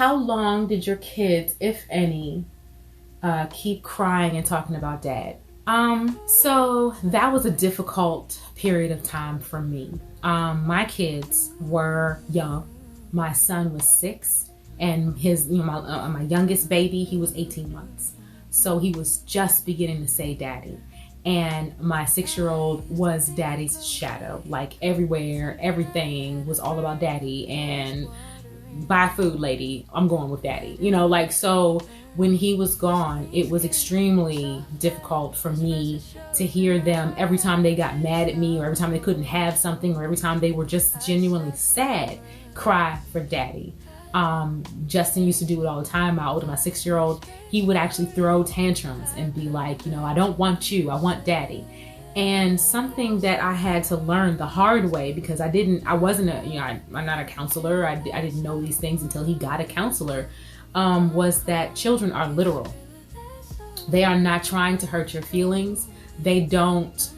how long did your kids, if any, keep crying and talking about dad? So that was a difficult period of time for me. My kids were young. My son was 6, and my youngest baby, he was 18 months. So he was just beginning to say daddy. And my 6-year-old was daddy's shadow. Like everywhere, everything was all about daddy, and buy food, lady, I'm going with daddy. So when he was gone, it was extremely difficult for me to hear them every time they got mad at me, or every time they couldn't have something, or every time they were just genuinely sad, cry for daddy. Justin used to do it all the time. My 6-year-old, he would actually throw tantrums and be like, I don't want you, I want daddy. And something that I had to learn the hard way, because I'm not a counselor. I didn't know these things until he got a counselor, was that children are literal. They are not trying to hurt your feelings. They don't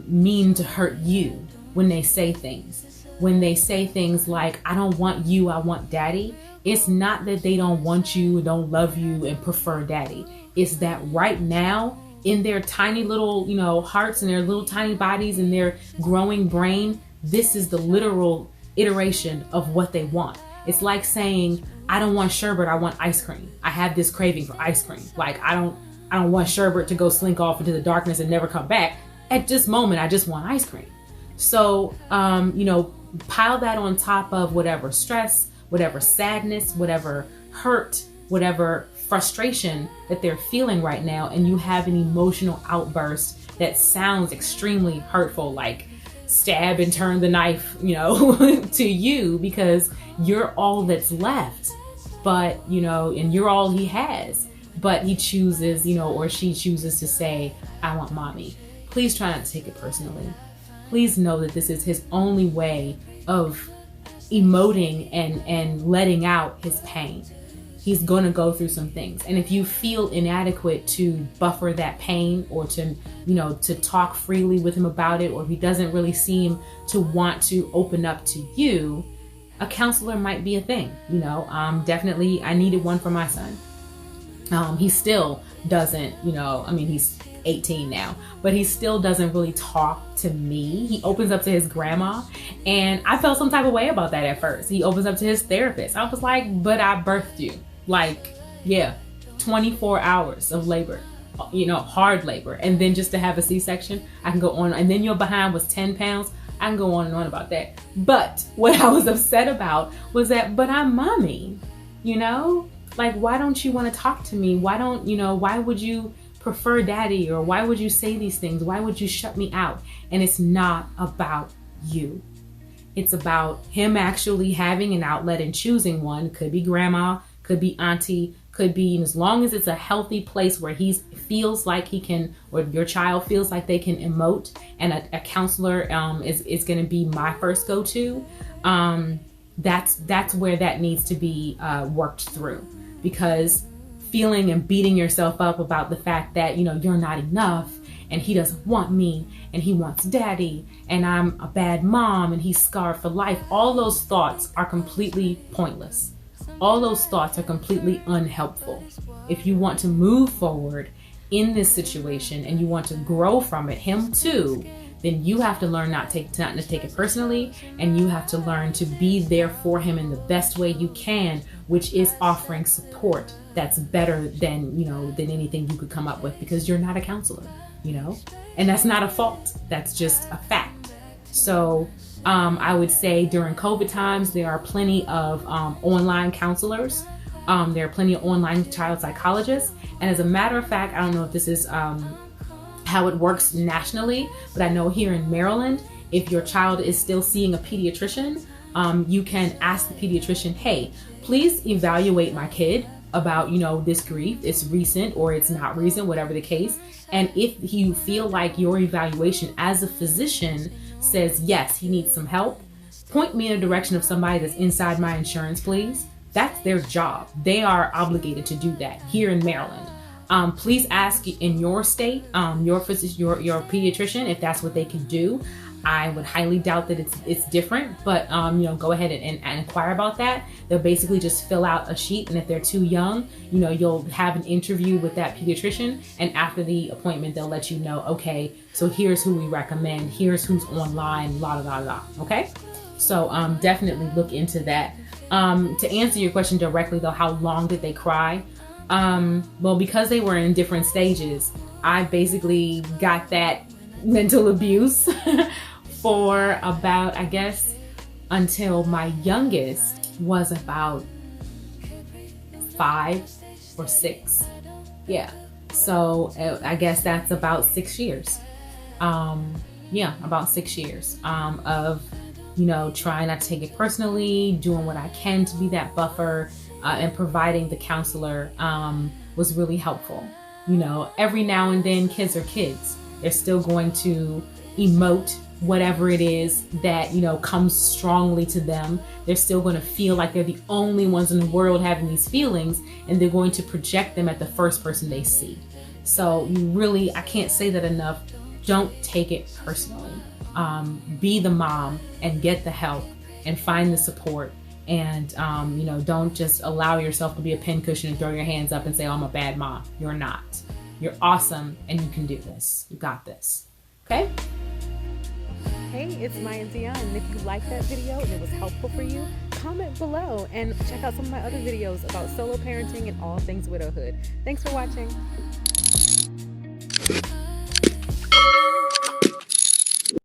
mean to hurt you when they say things. When they say things like, I don't want you, I want daddy, it's not that they don't want you, don't love you, and prefer daddy. It's that right now, in their tiny little, hearts and their little tiny bodies and their growing brain, this is the literal iteration of what they want. It's like saying, I don't want sherbet, I want ice cream. I have this craving for ice cream. Like, I don't want sherbet to go slink off into the darkness and never come back. At this moment, I just want ice cream. So, pile that on top of whatever stress, whatever sadness, whatever hurt, whatever frustration that they're feeling right now, and you have an emotional outburst that sounds extremely hurtful, like stab and turn the knife, to you, because you're all that's left, but, and you're all he has, but he chooses, or she chooses to say, I want mommy. Please try not to take it personally. Please know that this is his only way of emoting and letting out his pain. He's going to go through some things. And if you feel inadequate to buffer that pain, or to, to talk freely with him about it, or if he doesn't really seem to want to open up to you, a counselor might be a thing. Definitely I needed one for my son. He still doesn't, he's 18 now, but he still doesn't really talk to me. He opens up to his grandma, and I felt some type of way about that at first. He opens up to his therapist. I was like, but I birthed you. 24 hours of labor, hard labor. And then just to have a C-section, I can go on. And then your behind was 10 pounds. I can go on and on about that. But what I was upset about was that, but I'm mommy, why don't you want to talk to me? Why would you prefer daddy? Or why would you say these things? Why would you shut me out? And it's not about you. It's about him actually having an outlet and choosing one. Could be grandma, could be auntie, could be, as long as it's a healthy place where he feels like he can, or your child feels like they can emote, and a counselor is going to be my first go-to. That's where that needs to be worked through, because feeling and beating yourself up about the fact that you're not enough, and he doesn't want me, and he wants daddy, and I'm a bad mom, and he's scarred for life. All those thoughts are completely pointless. All those thoughts are completely unhelpful. If you want to move forward in this situation and you want to grow from it, him too, then you have to learn not to take it personally, and you have to learn to be there for him in the best way you can, which is offering support that's better than anything you could come up with, because you're not a counselor, and that's not a fault. That's just a fact. So I would say during COVID times, there are plenty of online counselors. There are plenty of online child psychologists. And as a matter of fact, I don't know if this is how it works nationally, but I know here in Maryland, if your child is still seeing a pediatrician, you can ask the pediatrician, hey, please evaluate my kid about, this grief. It's recent or it's not recent, whatever the case. And if you feel like your evaluation as a physician says, yes, he needs some help, point me in a direction of somebody that's inside my insurance, please. That's their job. They are obligated to do that here in Maryland. Please ask in your state, your physician, your pediatrician, if that's what they can do. I would highly doubt that it's different, but you know, go ahead and inquire about that. They'll basically just fill out a sheet, and if they're too young, you know, you'll have an interview with that pediatrician, and after the appointment, they'll let you know, okay, so here's who we recommend, here's who's online, la la la la. Okay, so definitely look into that. To answer your question directly though, how long did they cry? Well, because they were in different stages, I basically got that mental abuse for about, I guess, until my youngest was about 5 or 6. Yeah. So I guess that's about 6 years. Yeah, about 6 years of, you know, trying not to take it personally, doing what I can to be that buffer, and providing the counselor was really helpful. You know, every now and then, kids are kids. They're still going to emote whatever it is that, you know, comes strongly to them. They're still going to feel like they're the only ones in the world having these feelings, and they're going to project them at the first person they see. So you really, I can't say that enough, don't take it personally. Be the mom and get the help and find the support, and you know, don't just allow yourself to be a pincushion and throw your hands up and say, oh, I'm a bad mom. You're not. You're awesome, and you can do this. You got this. Okay? Hey, it's Maya Dion, and if you liked that video and it was helpful for you, comment below and check out some of my other videos about solo parenting and all things widowhood. Thanks for watching.